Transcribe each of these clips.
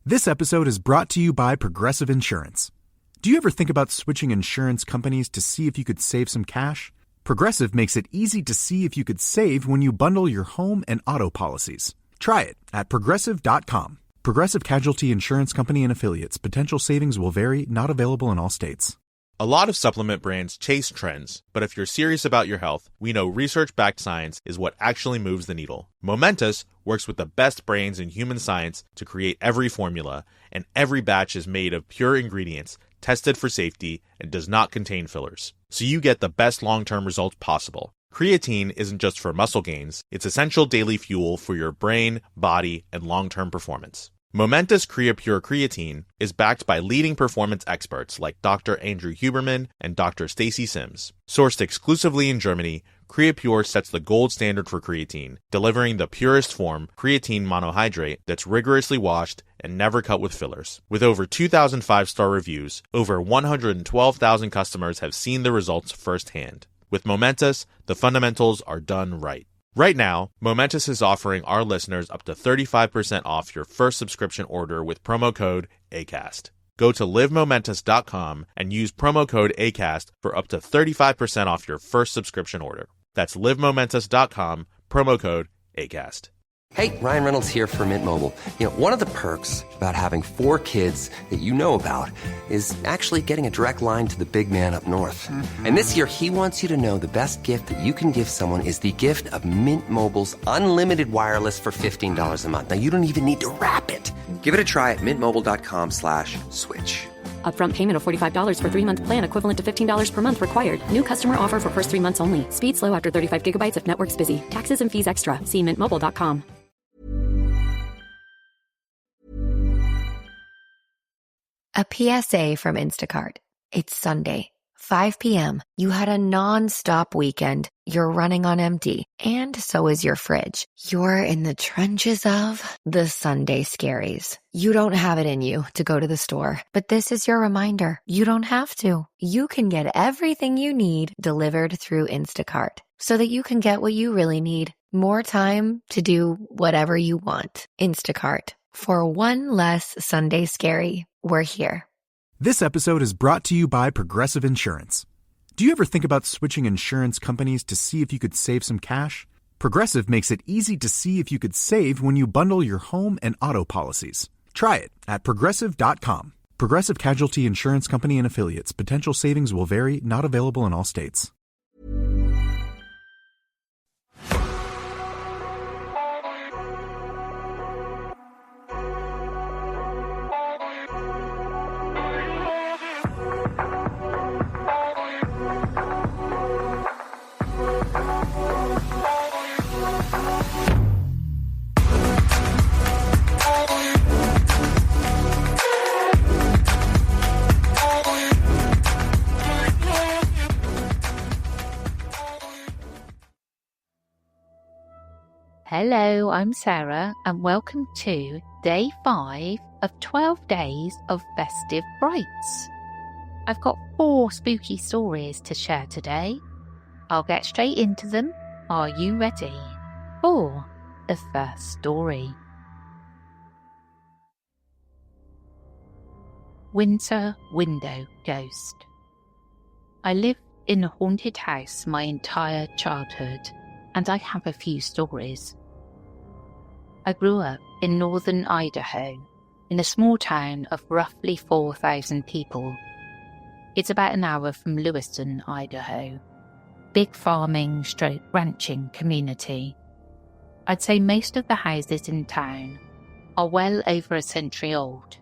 This episode is brought to you by Progressive Insurance. Do you ever think about switching insurance companies to see if you could save some cash? Progressive makes it easy to see if you could save when you bundle your home and auto policies. Try it at Progressive.com. Progressive Casualty Insurance Company and Affiliates. Potential savings will vary, not available in all states. A lot of supplement brands chase trends, but if you're serious about your health, we know research-backed science is what actually moves the needle. Momentus works with the best brains in human science to create every formula, and every batch is made of pure ingredients, tested for safety, and does not contain fillers. So you get the best long-term results possible. Creatine isn't just for muscle gains, it's essential daily fuel for your brain, body, and long-term performance. Momentus CreaPure Creatine is backed by leading performance experts like Dr. Andrew Huberman and Dr. Stacy Sims. Sourced exclusively in Germany, CreaPure sets the gold standard for creatine, delivering the purest form, creatine monohydrate, that's rigorously washed and never cut with fillers. With over 2,000 5-star reviews, over 112,000 customers have seen the results firsthand. With Momentus, the fundamentals are done right. Right now, Momentus is offering our listeners up to 35% off your first subscription order with promo code ACAST. Go to livemomentus.com and use promo code ACAST for up to 35% off your first subscription order. That's livemomentus.com, promo code ACAST. Hey, Ryan Reynolds here for Mint Mobile. You know, one of the perks about having 4 kids that you know about is actually getting a direct line to the big man up north. Mm-hmm. And this year, he wants you to know the best gift that you can give someone is the gift of Mint Mobile's unlimited wireless for $15 a month. Now, you don't even need to wrap it. Give it a try at mintmobile.com/switch. Upfront payment of $45 for 3-month plan equivalent to $15 per month required. New customer offer for first 3 months only. Speed slow after 35 gigabytes if network's busy. Taxes and fees extra. See mintmobile.com. A PSA from Instacart. It's Sunday, 5 p.m. You had a non-stop weekend. You're running on empty. And so is your fridge. You're in the trenches of the Sunday scaries. You don't have it in you to go to the store, but this is your reminder. You don't have to. You can get everything you need delivered through Instacart so that you can get what you really need. More time to do whatever you want. Instacart. For one less Sunday scary. We're here. This episode is brought to you by Progressive Insurance. Do you ever think about switching insurance companies to see if you could save some cash? Progressive makes it easy to see if you could save when you bundle your home and auto policies. Try it at Progressive.com. Progressive Casualty Insurance Company and Affiliates. Potential savings will vary, not available in all states. Hello, I'm Sarah, and welcome to Day 5 of 12 days of Festive Frights. I've got 4 spooky stories to share today. I'll get straight into them. Are you ready for the first story? Winter Window Ghost. I lived in a haunted house my entire childhood, and I have a few stories. I grew up in northern Idaho, in a small town of roughly 4,000 people. It's about an hour from Lewiston, Idaho. Big farming / ranching community. I'd say most of the houses in town are well over a century old.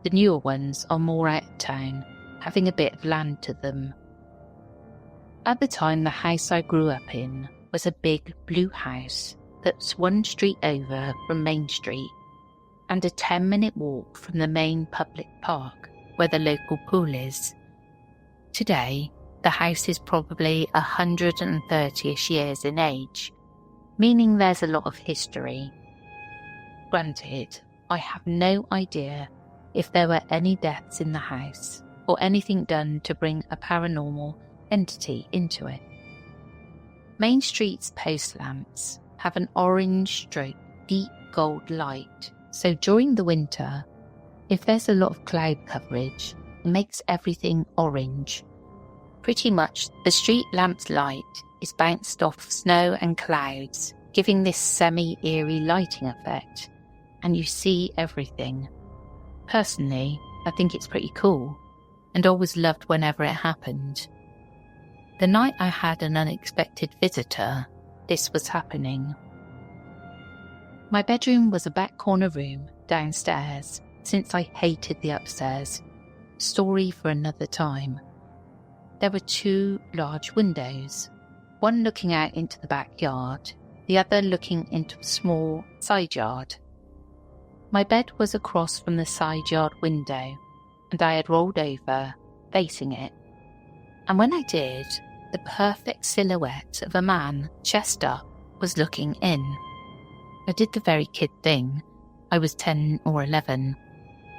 The newer ones are more out of town, having a bit of land to them. At the time, the house I grew up in was a big blue house that's 1 street over from Main Street and a 10-minute walk from the main public park where the local pool is. Today, the house is probably 130-ish years in age, meaning there's a lot of history. Granted, I have no idea if there were any deaths in the house or anything done to bring a paranormal entity into it. Main Street's post lamps have an orange / deep gold light, so during the winter, If there's a lot of cloud coverage, it makes everything orange. Pretty much the street lamp's light is bounced off snow and clouds, giving this semi-eerie lighting effect, and you see everything. Personally, I think it's pretty cool, and always loved whenever it happened. The night I had an unexpected visitor, this was happening. My bedroom was a back corner room downstairs, since I hated the upstairs. Story for another time. There were 2 large windows, one looking out into the backyard, the other looking into a small side yard. My bed was across from the side yard window, and I had rolled over, facing it. And when I did, the perfect silhouette of a man, chest up, was looking in. I did the very kid thing, I was 10 or 11,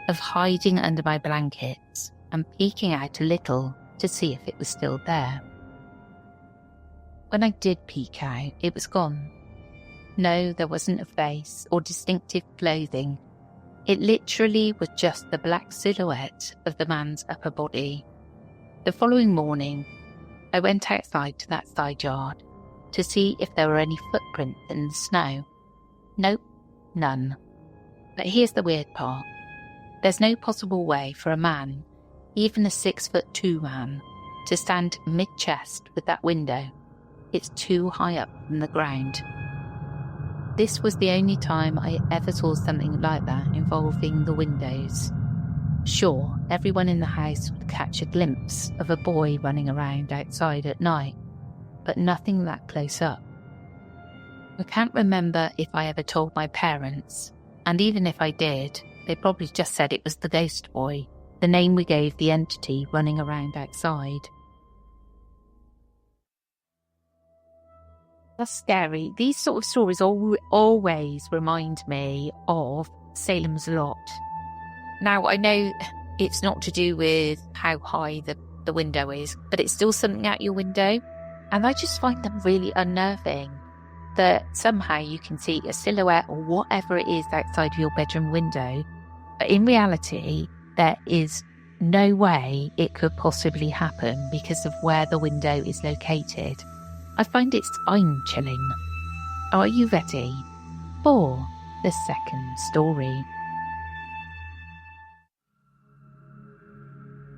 of hiding under my blankets and peeking out a little to see if it was still there. When I did peek out, it was gone. No, there wasn't a face or distinctive clothing. It literally was just the black silhouette of the man's upper body. The following morning, I went outside to that side yard to see if there were any footprints in the snow. Nope, none. But here's the weird part. There's no possible way for a man, even a 6'2" man, to stand mid-chest with that window. It's too high up from the ground. This was the only time I ever saw something like that involving the windows. Sure, everyone in the house would catch a glimpse of a boy running around outside at night, but nothing that close up. I can't remember if I ever told my parents, and even if I did, they probably just said it was the ghost boy, the name we gave the entity running around outside. That's scary. These sort of stories always remind me of Salem's Lot. Now, I know it's not to do with how high the window is, but it's still something out your window. And I just find them really unnerving, that somehow you can see a silhouette or whatever it is outside of your bedroom window. But in reality, there is no way it could possibly happen because of where the window is located. I find it spine-chilling. Are you ready for the second story?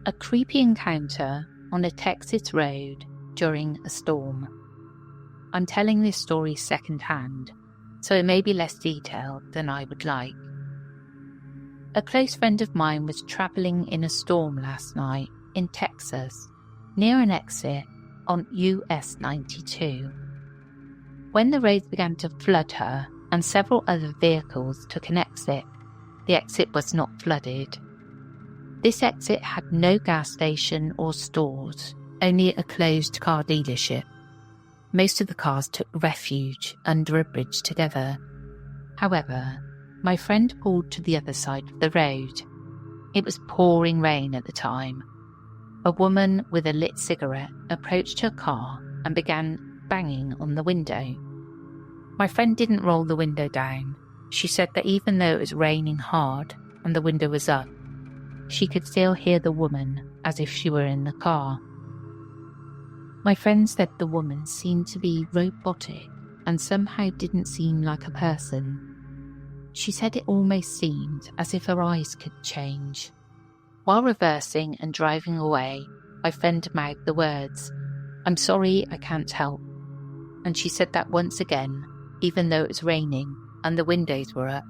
A creepy encounter on a Texas road during a storm. I'm telling this story second-hand, so it may be less detailed than I would like. A close friend of mine was travelling in a storm last night in Texas, near an exit on US 92. When the roads began to flood her and several other vehicles took an exit, the exit was not flooded. This exit had no gas station or stores, only a closed car dealership. Most of the cars took refuge under a bridge together. However, my friend pulled to the other side of the road. It was pouring rain at the time. A woman with a lit cigarette approached her car and began banging on the window. My friend didn't roll the window down. She said that even though it was raining hard and the window was up, she could still hear the woman as if she were in the car. My friend said the woman seemed to be robotic and somehow didn't seem like a person. She said it almost seemed as if her eyes could change. While reversing and driving away, my friend mouthed the words, "I'm sorry, I can't help." And she said that once again, even though it was raining and the windows were up.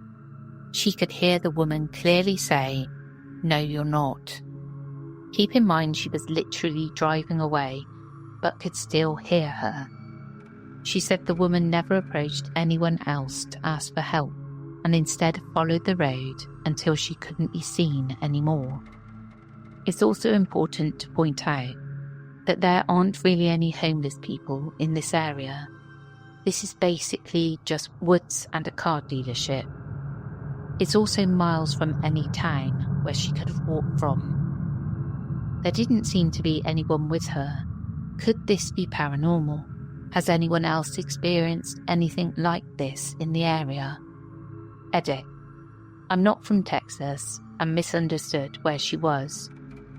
She could hear the woman clearly say, "No, you're not." Keep in mind she was literally driving away, but could still hear her. She said the woman never approached anyone else to ask for help, and instead followed the road until she couldn't be seen anymore. It's also important to point out that there aren't really any homeless people in this area. This is basically just woods and a car dealership. It's also miles from any town where she could have walked from. There didn't seem to be anyone with her. Could this be paranormal? Has anyone else experienced anything like this in the area? Edit. I'm not from Texas, and misunderstood where she was.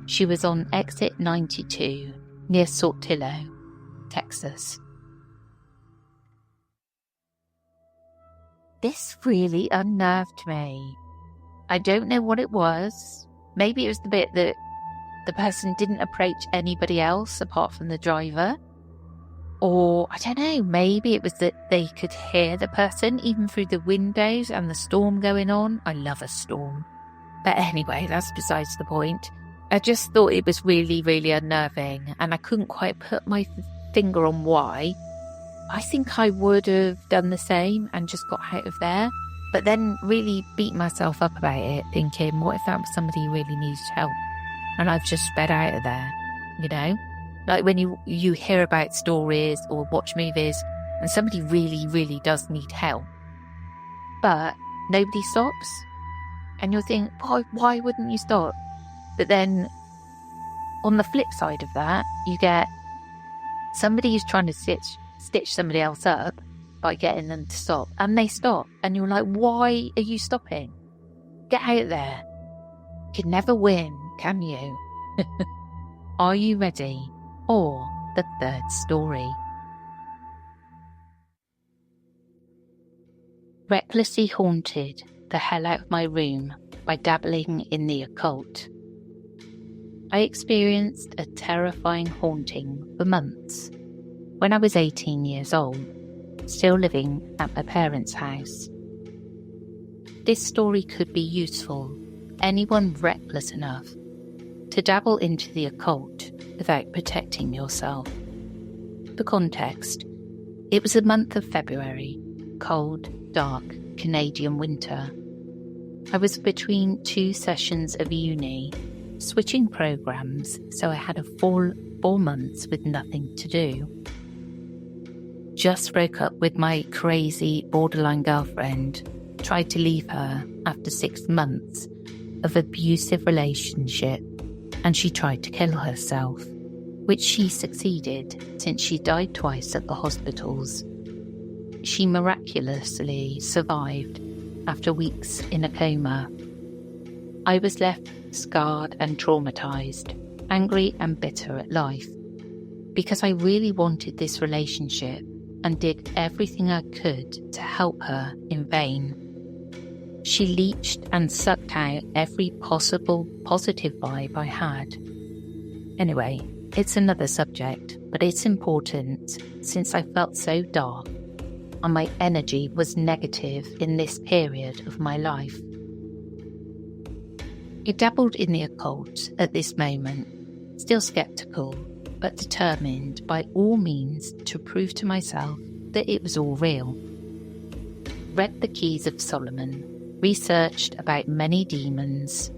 She was on exit 92 near Saltillo, Texas. This really unnerved me. I don't know what it was. Maybe it was the bit that the person didn't approach anybody else apart from the driver. Or, I don't know, maybe it was that they could hear the person even through the windows and the storm going on. I love a storm. But anyway, that's besides the point. I just thought it was really, really unnerving, and I couldn't quite put my finger on why. I think I would have done the same and just got out of there, but then really beat myself up about it, thinking, what if that was somebody who really needs help? And I've just sped out of there, you know? Like when you hear about stories or watch movies and somebody really, really does need help, but nobody stops. And you'll think, why wouldn't you stop? But then on the flip side of that, you get somebody who's trying to stitch somebody else up by getting them to stop, and they stop. And you're like, why are you stopping? Get out there. You can never win, can you? Are you ready? Or the third story. Recklessly haunted the hell out of my room by dabbling in the occult. I experienced a terrifying haunting for months when I was 18 years old, still living at my parents' house. This story could be useful for anyone reckless enough to dabble into the occult without protecting yourself. For context, it was the month of February, cold, dark Canadian winter. I was between 2 sessions of uni, switching programs, so I had a full 4 months with nothing to do. Just broke up with my crazy borderline girlfriend, tried to leave her after 6 months of abusive relationship, and she tried to kill herself, which she succeeded since she died twice at the hospitals. She miraculously survived after weeks in a coma. I was left scarred and traumatized, angry and bitter at life, because I really wanted this relationship and did everything I could to help her in vain. She leached and sucked out every possible positive vibe I had. Anyway, it's another subject, but it's important since I felt so dark and my energy was negative in this period of my life. I dabbled in the occult at this moment, still sceptical, but determined by all means to prove to myself that it was all real. Read the Keys of Solomon, researched about many demons,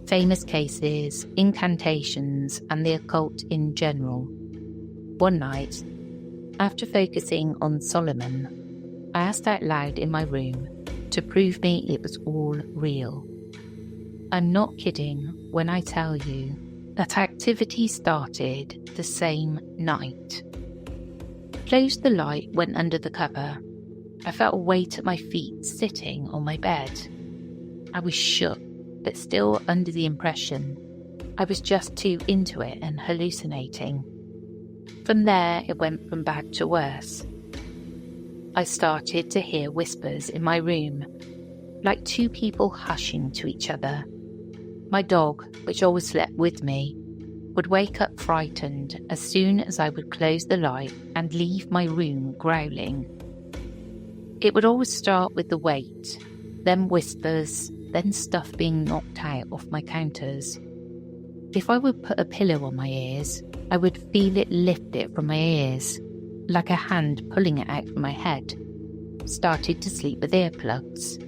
famous cases, incantations, and the occult in general. One night, after focusing on Solomon, I asked out loud in my room to prove me it was all real. I'm not kidding when I tell you that activity started the same night. Closed the light, went under the cover. I felt a weight at my feet sitting on my bed. I was shook, but still under the impression I was just too into it and hallucinating. From there, it went from bad to worse. I started to hear whispers in my room, like 2 people hushing to each other. My dog, which always slept with me, would wake up frightened as soon as I would close the light and leave my room growling. It would always start with the weight, then whispers, then stuff being knocked out off my counters. If I would put a pillow on my ears, I would feel it lift it from my ears, like a hand pulling it out from my head. Started to sleep with earplugs.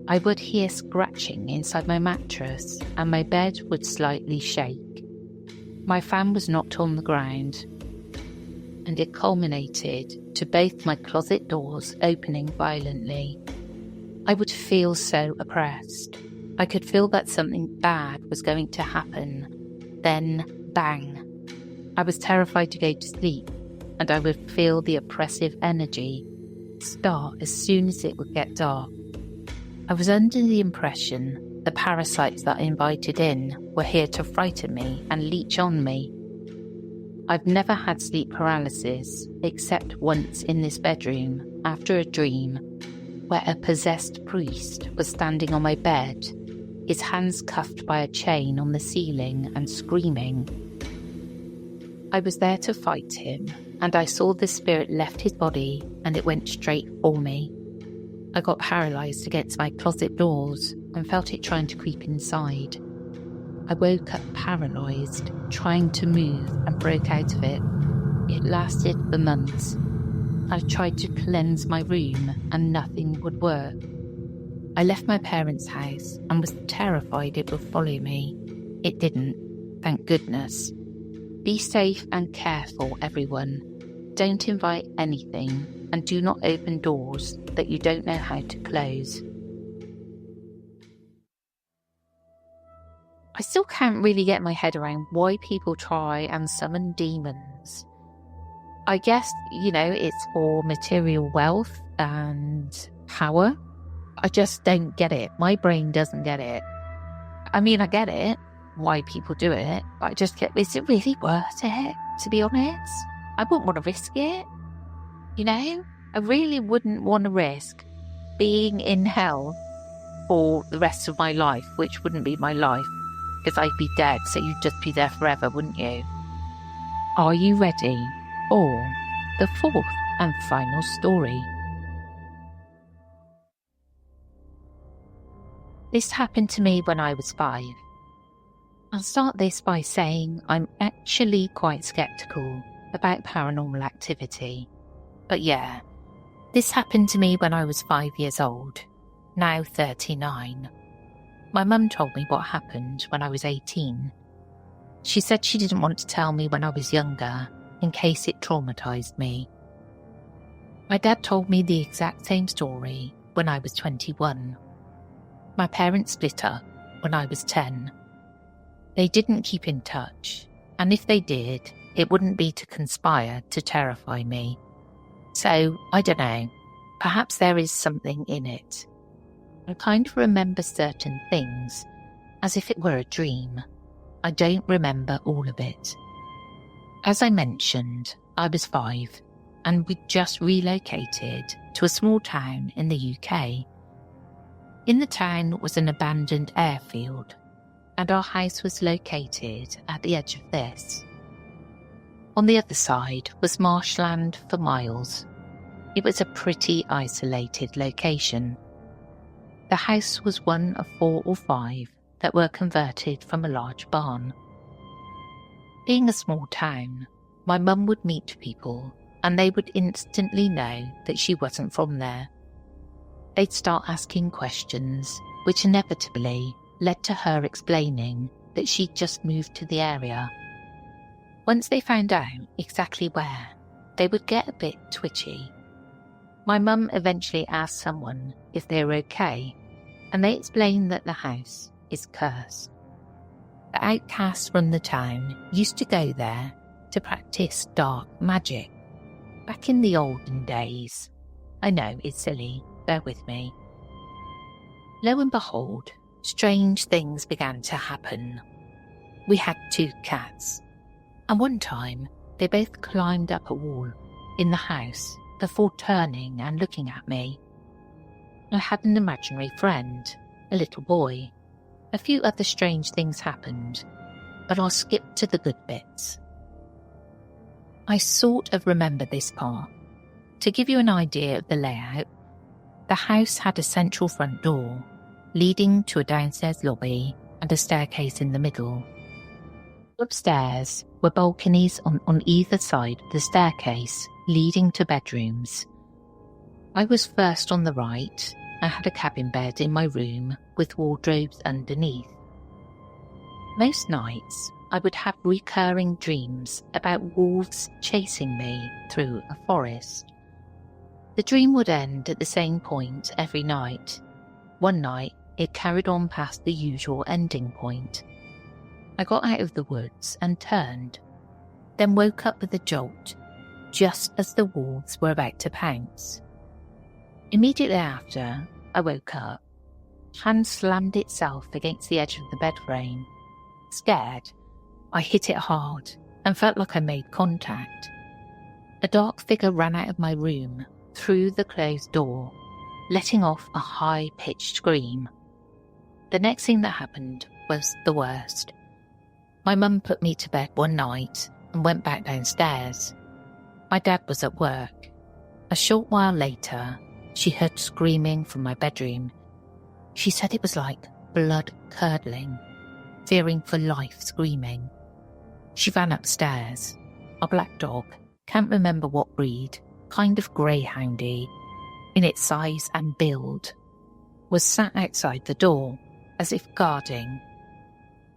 I would hear scratching inside my mattress and my bed would slightly shake. My fan was knocked on the ground, and it culminated to both my closet doors opening violently. I would feel so oppressed. I could feel that something bad was going to happen. Then, bang. I was terrified to go to sleep, and I would feel the oppressive energy start as soon as it would get dark. I was under the impression the parasites that I invited in were here to frighten me and leech on me. I've never had sleep paralysis except once in this bedroom after a dream where a possessed priest was standing on my bed, his hands cuffed by a chain on the ceiling and screaming. I was there to fight him, and I saw the spirit left his body and it went straight for me. I got paralysed against my closet doors and felt it trying to creep inside. I woke up paralysed, trying to move, and broke out of it. It lasted for months. I tried to cleanse my room and nothing would work. I left my parents' house and was terrified it would follow me. It didn't, thank goodness. Be safe and careful, everyone. Don't invite anything and do not open doors that you don't know how to close. I still can't really get my head around why people try and summon demons. I guess, it's for material wealth and power. I just don't get it. My brain doesn't get it. I mean, I get it, why people do it, but I just get, is it really worth it, to be honest? I wouldn't want to risk it. I really wouldn't want to risk being in hell for the rest of my life, which wouldn't be my life, because I'd be dead, so you'd just be there forever, wouldn't you? Are you ready for the fourth and final story? This happened to me when I was 5. I'll start this by saying I'm actually quite sceptical about paranormal activity. But yeah, this happened to me when I was 5 years old, now 39. My mum told me what happened when I was 18. She said she didn't want to tell me when I was younger, in case it traumatised me. My dad told me the exact same story when I was 21. My parents split up when I was 10. They didn't keep in touch, and if they did, it wouldn't be to conspire to terrify me. So, I don't know, perhaps there is something in it. I kind of remember certain things, as if it were a dream. I don't remember all of it. As I mentioned, I was 5, and we'd just relocated to a small town in the UK. In the town was an abandoned airfield, and our house was located at the edge of this. On the other side was marshland for miles. It was a pretty isolated location. The house was one of 4 or 5 that were converted from a large barn. Being a small town, my mum would meet people and they would instantly know that she wasn't from there. They'd start asking questions, which inevitably led to her explaining that she'd just moved to the area. Once they found out exactly where, they would get a bit twitchy. My mum eventually asked someone if they were okay, and they explained that the house is cursed. The outcasts from the town used to go there to practice dark magic. Back in the olden days. I know, it's silly, bear with me. Lo and behold, strange things began to happen. We had 2 cats, and one time they both climbed up a wall in the house before turning and looking at me. I had an imaginary friend, a little boy. A few other strange things happened, but I'll skip to the good bits. I sort of remember this part. To give you an idea of the layout, the house had a central front door, leading to a downstairs lobby and a staircase in the middle. Upstairs were balconies on either side of the staircase, leading to bedrooms. I was first on the right. I had a cabin bed in my room with wardrobes underneath. Most nights, I would have recurring dreams about wolves chasing me through a forest. The dream would end at the same point every night. One night, it carried on past the usual ending point. I got out of the woods and turned, then woke up with a jolt, just as the wolves were about to pounce. Immediately after, I woke up. hand slammed itself against the edge of the bed frame. Scared, I hit it hard and felt like I made contact. A dark figure ran out of my room through the closed door, letting off a high-pitched scream. The next thing that happened was the worst. My mum put me to bed one night and went back downstairs. My dad was at work. A short while later, she heard screaming from my bedroom. She said it was like blood curdling, fearing for life screaming. She ran upstairs. Our black dog, can't remember what breed, kind of greyhoundy, in its size and build, was sat outside the door, as if guarding.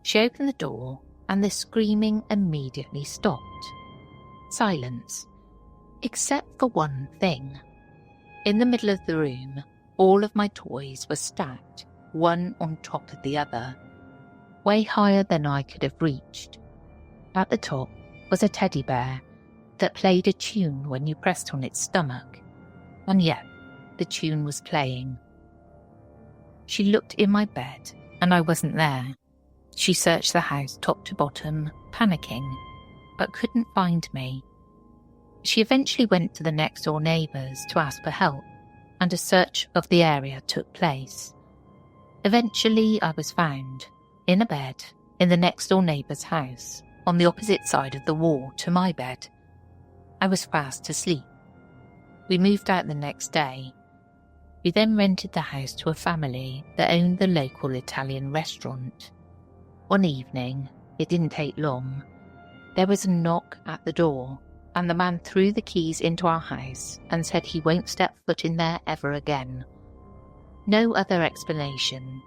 She opened the door and the screaming immediately stopped. Silence, except for one thing. In the middle of the room, all of my toys were stacked, one on top of the other, way higher than I could have reached. At the top was a teddy bear that played a tune when you pressed on its stomach, and yet the tune was playing. She looked in my bed, and I wasn't there. She searched the house top to bottom, panicking, but couldn't find me. She eventually went to the next door neighbours to ask for help, and a search of the area took place. Eventually I was found, in a bed, in the next door neighbour's house, on the opposite side of the wall to my bed. I was fast asleep. We moved out the next day. We then rented the house to a family that owned the local Italian restaurant. One evening, it didn't take long, there was a knock at the door, and the man threw the keys into our house and said he won't step foot in there ever again. No other explanation.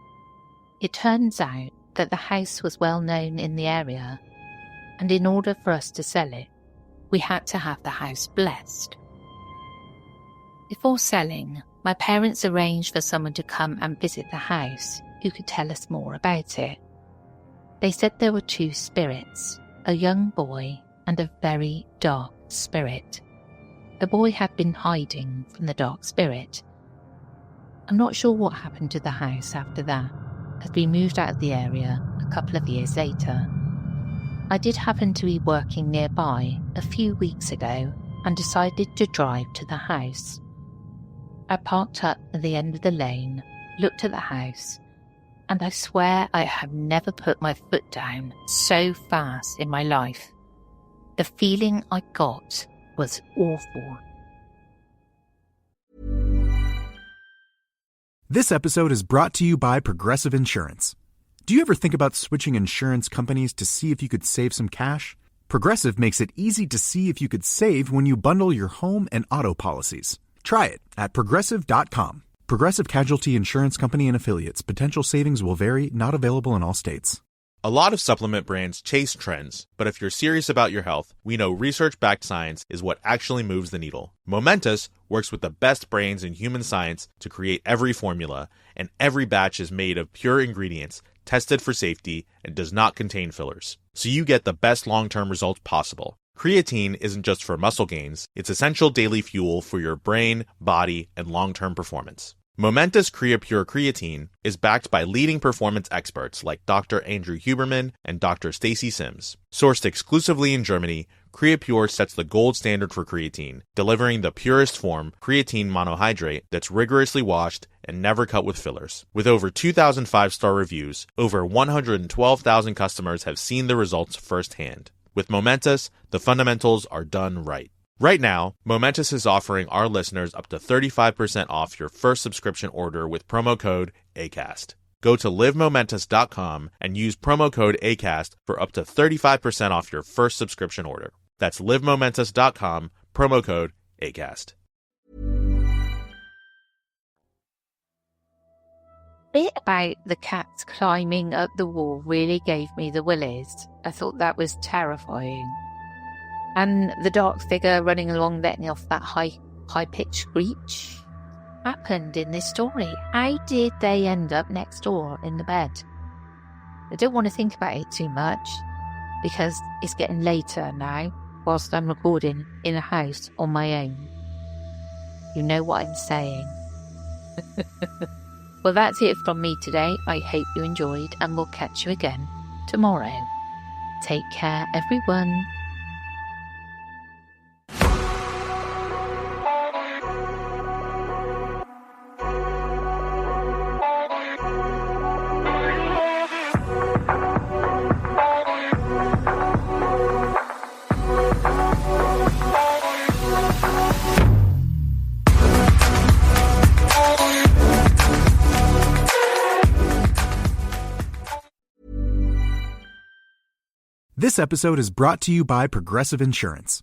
It turns out that the house was well known in the area, and in order for us to sell it, we had to have the house blessed. Before selling, my parents arranged for someone to come and visit the house who could tell us more about it. They said there were two spirits, a young boy and a very dark spirit. The boy had been hiding from the dark spirit. I'm not sure what happened to the house after that, as we moved out of the area a couple of years later. I did happen to be working nearby a few weeks ago and decided to drive to the house. I parked up at the end of the lane, looked at the house, and I swear I have never put my foot down so fast in my life. The feeling I got was awful. This episode is brought to you by Progressive Insurance. Do you ever think about switching insurance companies to see if you could save some cash? Progressive makes it easy to see if you could save when you bundle your home and auto policies. Try it at Progressive.com. Progressive Casualty Insurance Company and Affiliates. Potential savings will vary, not available in all states. A lot of supplement brands chase trends, but if you're serious about your health, we know research-backed science is what actually moves the needle. Momentous works with the best brains in human science to create every formula, and every batch is made of pure ingredients, tested for safety, and does not contain fillers. So you get the best long-term results possible. Creatine isn't just for muscle gains, it's essential daily fuel for your brain, body, and long-term performance. Momentous CreaPure Creatine is backed by leading performance experts like Dr. Andrew Huberman and Dr. Stacy Sims. Sourced exclusively in Germany, CreaPure sets the gold standard for creatine, delivering the purest form, creatine monohydrate, that's rigorously washed and never cut with fillers. With over 2,000 5-star reviews, over 112,000 customers have seen the results firsthand. With Momentous, the fundamentals are done right. Right now, Momentous is offering our listeners up to 35% off your first subscription order with promo code ACAST. Go to livemomentous.com and use promo code ACAST for up to 35% off your first subscription order. That's livemomentous.com, promo code ACAST. Bit about the cats climbing up the wall really gave me the willies. I thought that was terrifying. And the dark figure running along letting off that high-pitched screech happened in this story. How did they end up next door in the bed? I don't want to think about it too much because it's getting later now whilst I'm recording in a house on my own. You know what I'm saying. Well, that's it from me today. I hope you enjoyed, and we'll catch you again tomorrow. Take care, everyone. This episode is brought to you by Progressive Insurance.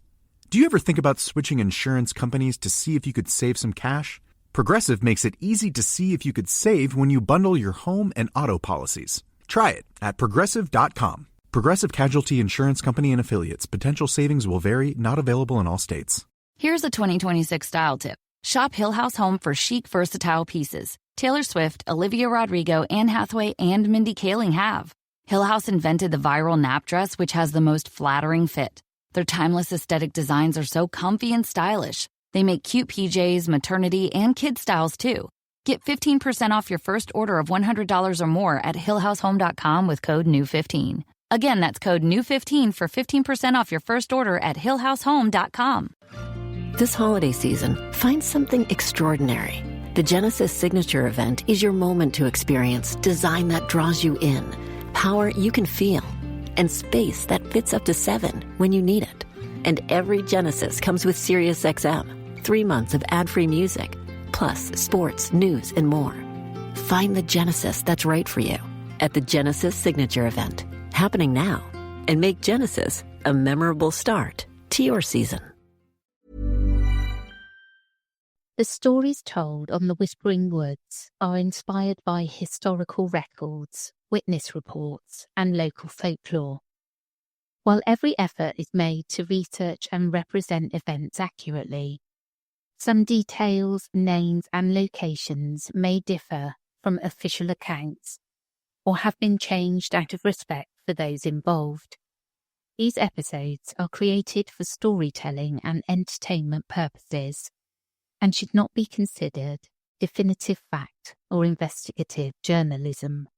Do you ever think about switching insurance companies to see if you could save some cash? Progressive makes it easy to see if you could save when you bundle your home and auto policies. Try it at Progressive.com. Progressive Casualty Insurance Company and Affiliates. Potential savings will vary, not available in all states. Here's a 2026 style tip. Shop Hill House Home for chic, versatile pieces. Taylor Swift, Olivia Rodrigo, Anne Hathaway, and Mindy Kaling have. Hill House invented the viral nap dress, which has the most flattering fit. Their timeless aesthetic designs are so comfy and stylish. They make cute PJs, maternity, and kid styles, too. Get 15% off your first order of $100 or more at hillhousehome.com with code NEW15. Again, that's code NEW15 for 15% off your first order at hillhousehome.com. This holiday season, find something extraordinary. The Genesis Signature Event is your moment to experience design that draws you in, power you can feel, and space that fits up to 7 when you need it. And every Genesis comes with SiriusXM, 3 months of ad-free music, plus sports, news, and more. Find the Genesis that's right for you at the Genesis Signature Event, happening now, and make Genesis a memorable start to your season. The stories told on the Whispering Woods are inspired by historical records, witness reports, and local folklore. While every effort is made to research and represent events accurately, some details, names, and locations may differ from official accounts or have been changed out of respect for those involved. These episodes are created for storytelling and entertainment purposes and should not be considered definitive fact or investigative journalism.